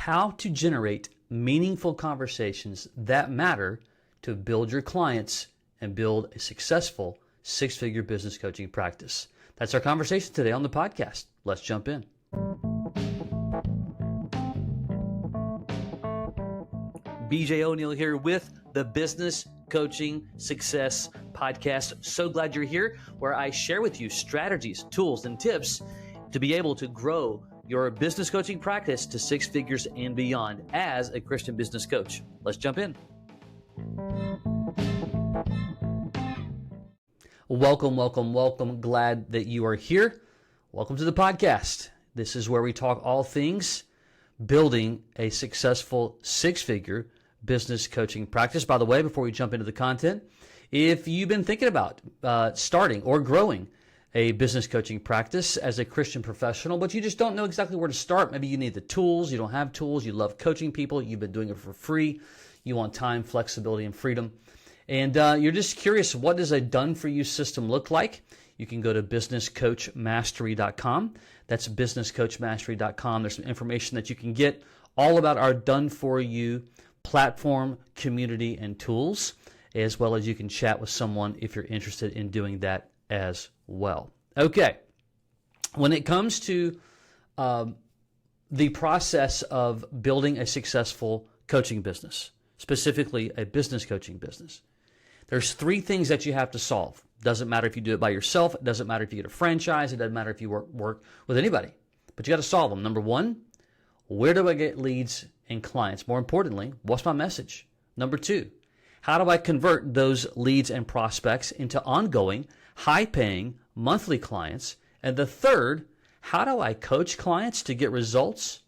how to generate meaningful conversations that matter to build your clients and build a successful six-figure business coaching practice. That's our conversation today on the podcast. Let's jump in. BJ O'Neill here with the Business Coaching Success Podcast. So glad you're here, where I share with you strategies, tools, and tips to be able to grow your business coaching practice to six figures and beyond as a Christian business coach. Let's jump in. Welcome. Glad that you are here. Welcome to the podcast. This is where we talk all things building a successful six-figure business coaching practice. By the way, before we jump into the content, if you've been thinking about starting or growing a business coaching practice as a Christian professional, but you just don't know exactly where to start, maybe you need the tools, you don't have tools, you love coaching people, you've been doing it for free, you want time, flexibility, and freedom, and you're just curious, what does a done-for-you system look like? You can go to businesscoachmastery.com. That's businesscoachmastery.com. There's some information that you can get all about our done-for-you platform, community, and tools, as well as you can chat with someone if you're interested in doing that as well. Okay, when it comes to the process of building a successful coaching business, specifically a business coaching business, there's three things that you have to solve. Doesn't matter if you do it by yourself. It doesn't matter if you get a franchise. It doesn't matter if you work with anybody. But you got to solve them. Number one, where do I get leads and clients? More importantly, what's my message? Number two, how do I convert those leads and prospects into ongoing, high-paying, monthly clients? And the third, how do I coach clients to get results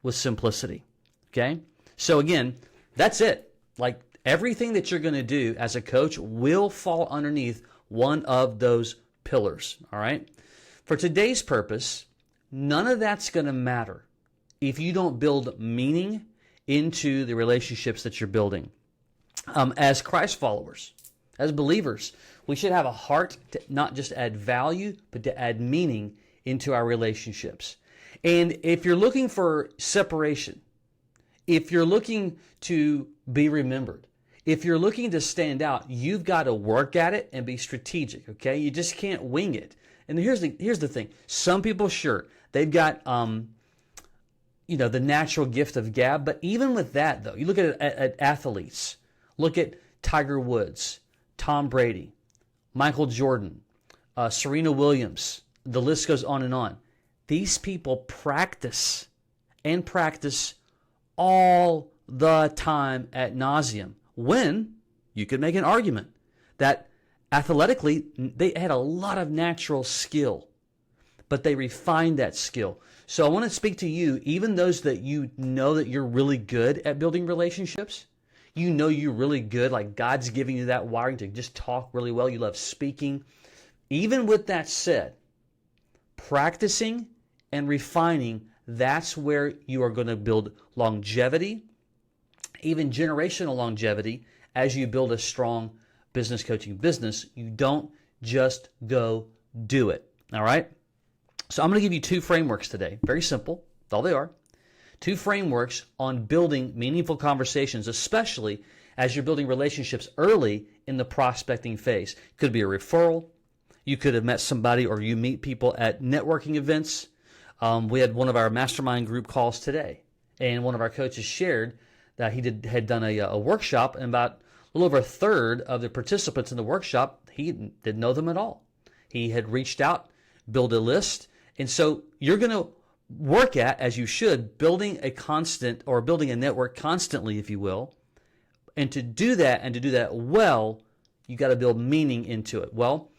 with simplicity? Okay? So again, that's it. Like everything that you're going to do as a coach will fall underneath one of those pillars. All right? For today's purpose, none of that's going to matter if you don't build meaning into the relationships that you're building. As Christ followers, as believers, we should have a heart to not just add value, but to add meaning into our relationships. And if you're looking for separation, if you're looking to be remembered, if you're looking to stand out, you've got to work at it and be strategic, okay? You just can't wing it. And here's the thing. Some people, sure, they've got the natural gift of gab, but even with that, though, you look at athletes. Look at Tiger Woods, Tom Brady, Michael Jordan, Serena Williams. The list goes on and on. These people practice all the time ad nauseum, when you could make an argument that athletically they had a lot of natural skill, but they refined that skill. So I want to speak to you, even those that you know that you're really good at building relationships. You know you're really good, like God's giving you that wiring to just talk really well. You love speaking. Even with that said, practicing and refining, that's where you are going to build longevity, even generational longevity, as you build a strong business coaching business. You don't just go do it, all right? So I'm going to give you two frameworks today. Very simple. That's all they are. Two frameworks on building meaningful conversations, especially as you're building relationships early in the prospecting phase. Could be a referral. You could have met somebody, or you meet people at networking events. We had one of our mastermind group calls today, and one of our coaches shared that he had done a workshop, and about a little over a third of the participants in the workshop, he didn't know them at all. He had reached out, built a list, and so you're going to work at, as you should, building a network constantly, if you will. And to do that well, you got to build meaning into it. Well,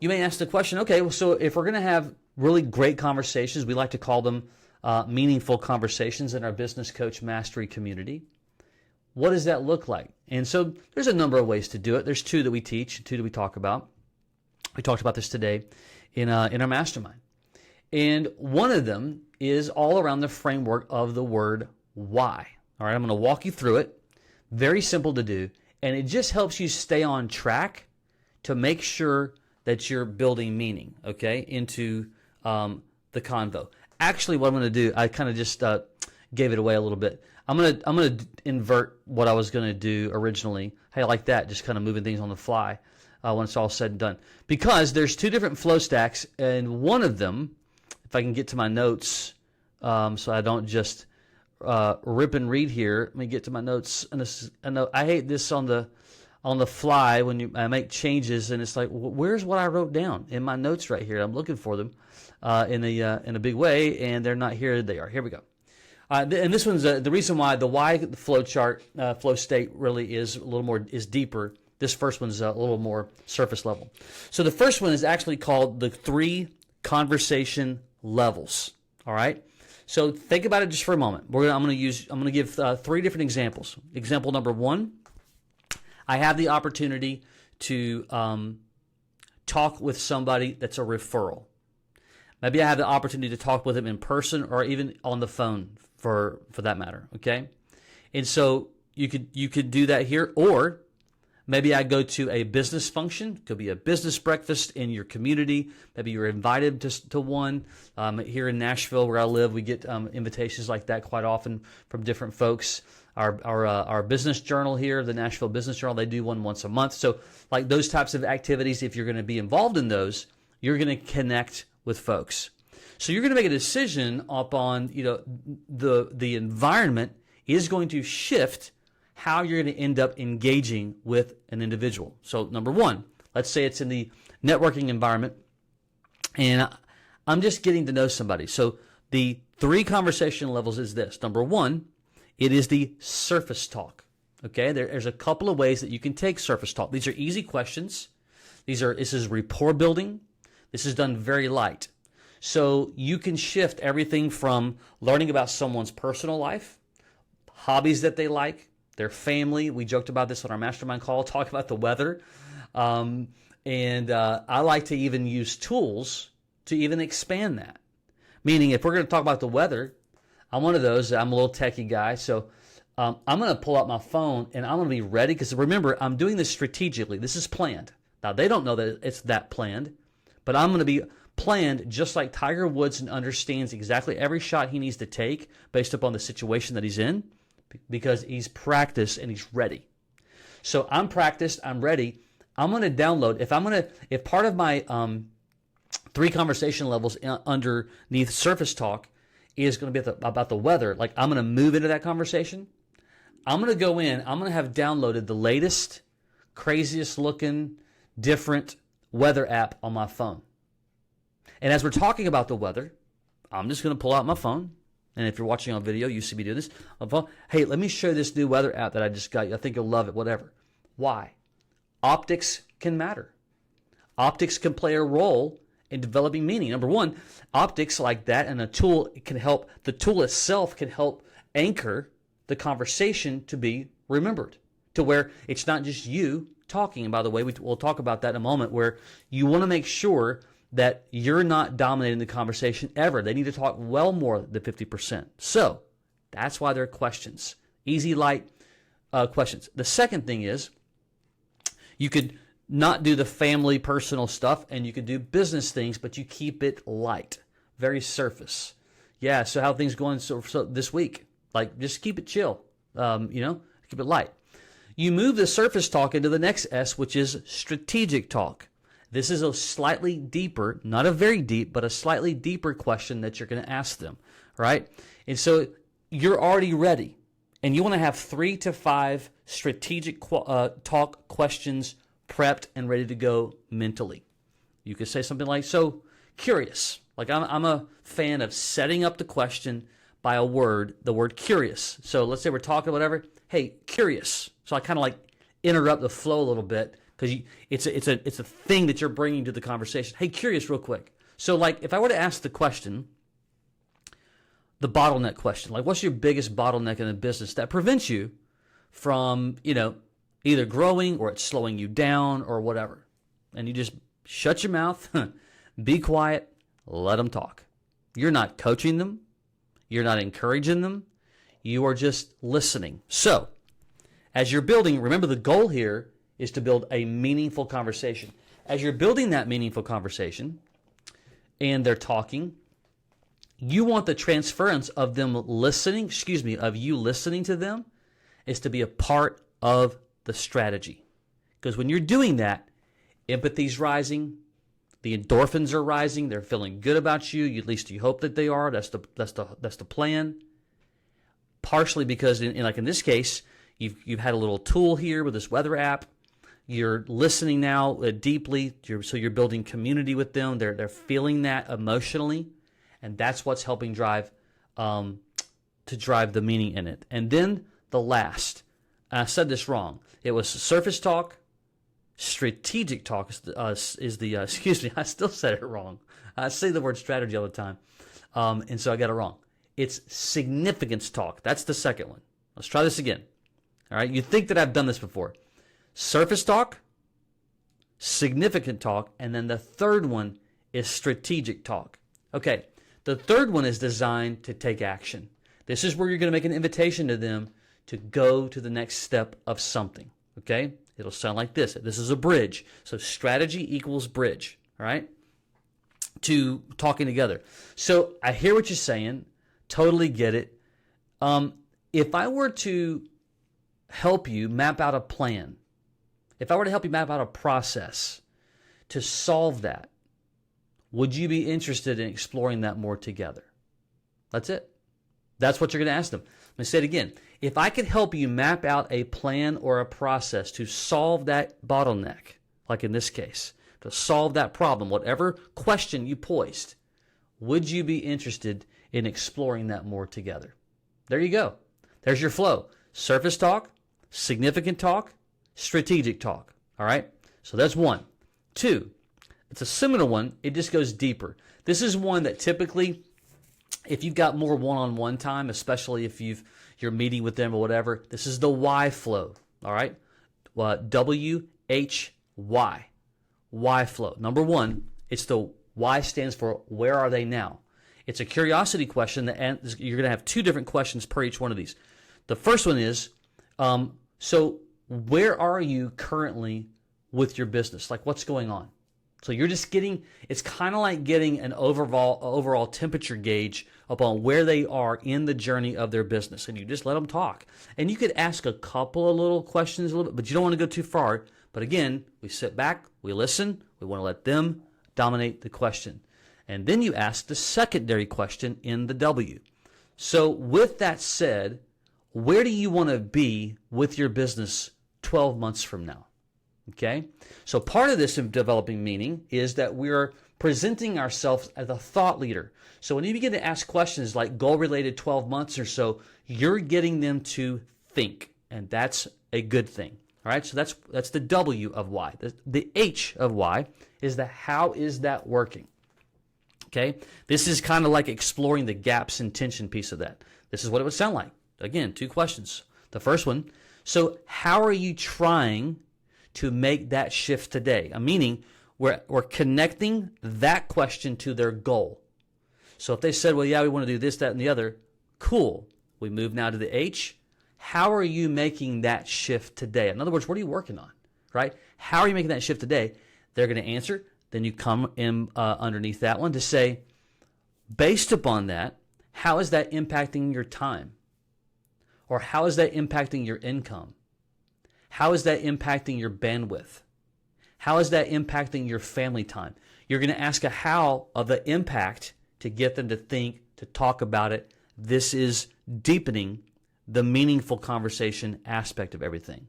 you may ask the question, okay, well, so if we're going to have really great conversations, we like to call them meaningful conversations in our Business Coach Mastery community, what does that look like? And so there's a number of ways to do it. There's two that we teach, two that we talk about. We talked about this today in our mastermind. And one of them is all around the framework of the word why. All right, I'm going to walk you through it. Very simple to do. And it just helps you stay on track to make sure that you're building meaning, okay, into the convo. Actually, what I'm going to do, I kind of just gave it away a little bit. I'm gonna invert what I was gonna do originally. Hey, I like that, just kind of moving things on the fly when it's all said and done. Because there's two different flow stacks, and one of them, if I can get to my notes, so I don't just rip and read here. Let me get to my notes. And I hate this on the fly when I make changes, and it's like, where's what I wrote down in my notes right here? I'm looking for them in a big way, and they're not here. They are. Here we go. And this one's the reason why the Y flow chart, flow state really is a little more, is deeper. This first one's a little more surface level. So the first one is actually called the 3 conversation levels. All right. So think about it just for a moment. I'm going to give 3 different examples. Example number 1, I have the opportunity to talk with somebody that's a referral. Maybe I have the opportunity to talk with them in person or even on the phone for that matter, okay? And so you could do that here, or maybe I go to a business function. Could be a business breakfast in your community. Maybe you're invited to one. Here in Nashville, where I live, we get invitations like that quite often from different folks. Our business journal here, the Nashville Business Journal, they do one once a month. So like those types of activities, if you're going to be involved in those, you're going to connect with folks. So you're going to make a decision upon, the environment is going to shift how you're going to end up engaging with an individual. So number 1, let's say it's in the networking environment, and I'm just getting to know somebody. So the 3 conversation levels is this. Number 1, it is the surface talk. Okay, there's a couple of ways that you can take surface talk. These are easy questions. This is rapport building. This is done very light. So you can shift everything from learning about someone's personal life, hobbies that they like, their family. We joked about this on our mastermind call, talk about the weather. And I like to even use tools to even expand that. Meaning if we're going to talk about the weather, I'm one of those, I'm a little techie guy, so I'm going to pull out my phone and I'm going to be ready, because remember, I'm doing this strategically. This is planned. Now, they don't know that it's that planned, but I'm going to be planned just like Tiger Woods, and understands exactly every shot he needs to take based upon the situation that he's in, because he's practiced and he's ready. So I'm practiced, I'm ready. I'm going to download, if part of my 3 conversation levels underneath surface talk is going to be about the weather, like I'm going to move into that conversation. I'm going to go in, I'm going to have downloaded the latest, craziest looking, different weather app on my phone. And as we're talking about the weather, I'm just going to pull out my phone. And if you're watching on video, you see me do this. Hey, let me show you this new weather app that I just got. I think you'll love it, whatever. Why? Optics can matter. Optics can play a role in developing meaning. Number 1, optics like that, and a tool can help. The tool itself can help anchor the conversation to be remembered, to where it's not just you talking. And by the way, we'll talk about that in a moment, where you want to make sure that you're not dominating the conversation ever. They need to talk well more than 50%. So that's why they're questions. Easy, light questions. The second thing is, you could not do the family personal stuff, and you could do business things, but you keep it light, very surface. Yeah, so how things going so this week? Like, just keep it chill, keep it light. You move the surface talk into the next S, which is strategic talk. This is a slightly deeper, not a very deep, but a slightly deeper question that you're going to ask them, right? And so you're already ready, and you want to have 3 to 5 strategic talk questions prepped and ready to go mentally. You could say something like, so curious. Like I'm a fan of setting up the question by a word, the word curious. So let's say we're talking whatever. Hey, curious. So I kind of like interrupt the flow a little bit, because it's a thing that you're bringing to the conversation. Hey, curious, real quick. So like if I were to ask the question, the bottleneck question, like what's your biggest bottleneck in a business that prevents you from, either growing or it's slowing you down or whatever? And you just shut your mouth, be quiet, let them talk. You're not coaching them. You're not encouraging them. You are just listening. So as you're building, remember the goal here is to build a meaningful conversation. As you're building that meaningful conversation and they're talking, You want the transference of them listening, of you listening to them is to be a part of the strategy. Because when you're doing that, empathy's rising, the endorphins are rising, they're feeling good about you, at least you hope that they are. That's the plan. Partially because in this case, you've had a little tool here with this weather app. You're listening now deeply, so you're building community with them. They're feeling that emotionally, and that's what's helping drive the meaning in it. And then the last, I said this wrong. It was surface talk. Strategic talk is the I still said it wrong. I say the word strategy all the time, and so I got it wrong. It's significance talk. That's the second one. Let's try this again. All right, you think that I've done this before. Surface talk, significant talk, and then the third one is strategic talk. Okay, the third one is designed to take action. This is where you're going to make an invitation to them to go to the next step of something. Okay, it'll sound like this. This is a bridge. So strategy equals bridge, all right, to talking together. So I hear what you're saying, totally get it. If I were to help you map out a plan, if I were to help you map out a process to solve that, would you be interested in exploring that more together? That's it. That's what you're going to ask them. Let me say it again. If I could help you map out a plan or a process to solve that bottleneck, like in this case, to solve that problem, whatever question you posed, would you be interested in exploring that more together? There you go. There's your flow. Surface talk, significant talk, strategic talk. All right? So that's one. Two, it's a similar one. It just goes deeper. This is one that typically, if you've got more one-on-one time, especially if you're meeting with them or whatever, this is the why flow. All right? WHY. Why flow. Number one, it's the why stands for where are they now? It's a curiosity question that you're going to have two different questions per each one of these. The first one is, so where are you currently with your business? Like, what's going on? So you're just getting, it's kind of like getting an overall temperature gauge upon where they are in the journey of their business. And you just let them talk. And you could ask a couple of little questions a little bit, but you don't want to go too far. But again, we sit back, we listen, we want to let them dominate the question. And then you ask the secondary question in the W. So with that said, where do you want to be with your business 12 months from now? Okay? So part of this in developing meaning is that we're presenting ourselves as a thought leader. So when you begin to ask questions like goal-related 12 months or so, you're getting them to think, and that's a good thing. All right? So that's the W of why. The H of why is the how is that working? Okay? This is kind of like exploring the gaps in tension piece of that. This is what it would sound like. Again, two questions. The first one, so how are you trying to make that shift today? Meaning, we're connecting that question to their goal. So if they said, well, yeah, we want to do this, that, and the other, cool. We move now to the H. How are you making that shift today? In other words, what are you working on, right? How are you making that shift today? They're going to answer. Then you come in underneath that one to say, based upon that, how is that impacting your time? Or how is that impacting your income? How is that impacting your bandwidth? How is that impacting your family time? You're going to ask a how of the impact to get them to think, to talk about it. This is deepening the meaningful conversation aspect of everything.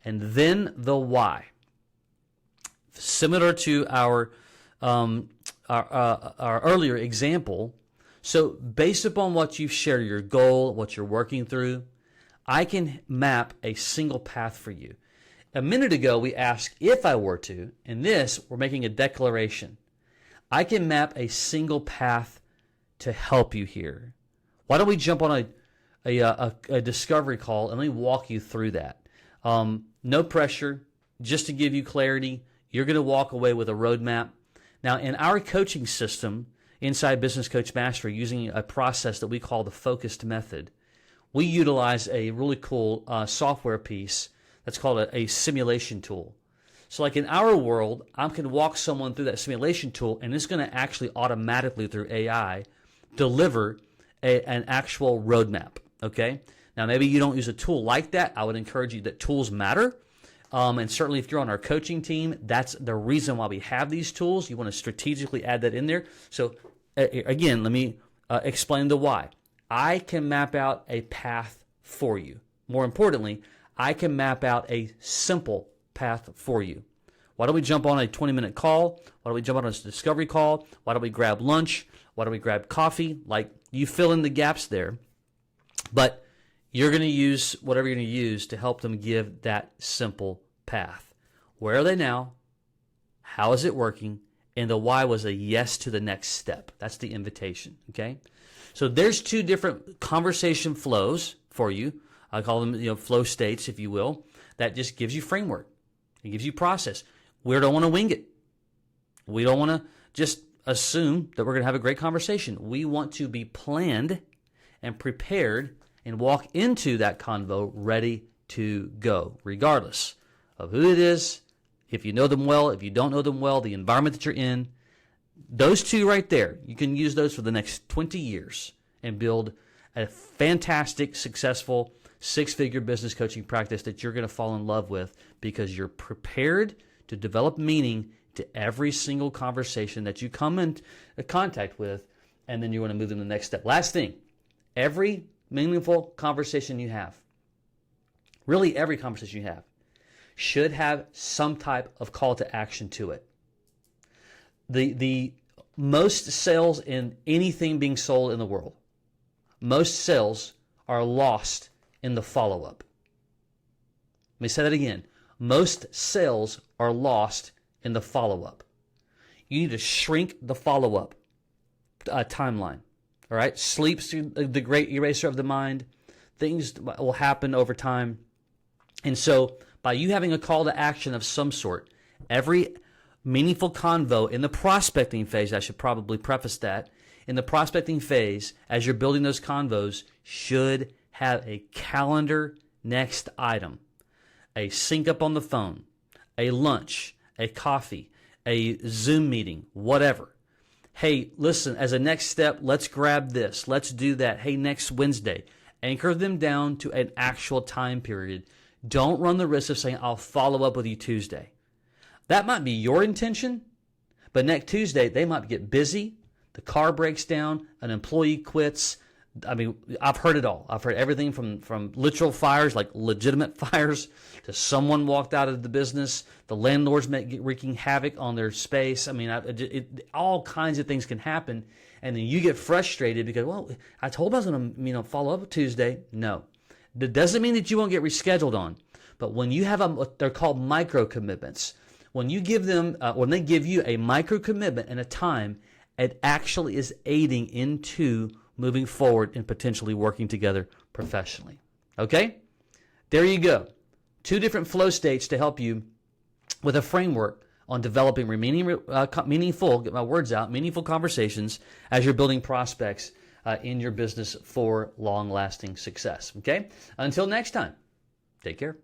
And then the why. Similar to our earlier example, so based upon what you've shared, your goal, what you're working through, I can map a single path for you. A minute ago, we asked if I were to. In this, we're making a declaration. I can map a single path to help you here. Why don't we jump on a discovery call and let me walk you through that. No pressure, just to give you clarity. You're going to walk away with a roadmap. Now, in our coaching system, inside Business Coach Mastery, using a process that we call the focused method, we utilize a really cool software piece that's called a simulation tool. So like in our world, I can walk someone through that simulation tool, and it's going to actually automatically, through AI, deliver an actual roadmap, okay? Now, maybe you don't use a tool like that. I would encourage you that tools matter. And certainly if you're on our coaching team, that's the reason why we have these tools. You want to strategically add that in there. So again, let me explain the why. I can map out a path for you. More importantly, I can map out a simple path for you. Why don't we jump on a 20-minute call? Why don't we jump on a discovery call? Why don't we grab lunch? Why don't we grab coffee? Like, you fill in the gaps there. But you're going to use whatever you're going to use to help them give that simple path. Where are they now? How is it working? And the why was a yes to the next step. That's the invitation, okay? So there's two different conversation flows for you. I call them, flow states, if you will. That just gives you framework. It gives you process. We don't want to wing it. We don't want to just assume that we're going to have a great conversation. We want to be planned and prepared and walk into that convo ready to go, regardless of who it is, if you know them well, if you don't know them well, the environment that you're in. Those two right there, you can use those for the next 20 years and build a fantastic, successful, six-figure business coaching practice that you're going to fall in love with because you're prepared to develop meaning to every single conversation that you come in contact with, and then you want to move them to the next step. Last thing, every meaningful conversation you have, really every conversation you have, should have some type of call to action to it. The most sales in anything being sold in the world, most sales are lost in the follow-up. Let me say that again. Most sales are lost in the follow-up. You need to shrink the follow-up timeline. All right? Sleep's the great eraser of the mind. Things will happen over time. And so by you having a call to action of some sort, every meaningful convo in the prospecting phase, I should probably preface that, in the prospecting phase, as you're building those convos, should have a calendar next item, a sync up on the phone, a lunch, a coffee, a Zoom meeting, whatever. Hey, listen, as a next step, let's grab this. Let's do that. Hey, next Wednesday. Anchor them down to an actual time period. Don't run the risk of saying, I'll follow up with you Tuesday. That might be your intention, but next Tuesday, they might get busy. The car breaks down, an employee quits. I mean, I've heard it all. I've heard everything from literal fires, like legitimate fires, to someone walked out of the business, the landlord's wreaking havoc on their space. I mean, all kinds of things can happen, and then you get frustrated because, well, I told him I was going to follow up Tuesday. No. That doesn't mean that you won't get rescheduled on, but when you have they're called micro commitments. When you give them, when they give you a micro commitment and a time, it actually is aiding into moving forward and potentially working together professionally. Okay? There you go. Two different flow states to help you with a framework on developing meaningful, get my words out, meaningful conversations as you're building prospects in your business for long-lasting success. Okay? Until next time, take care.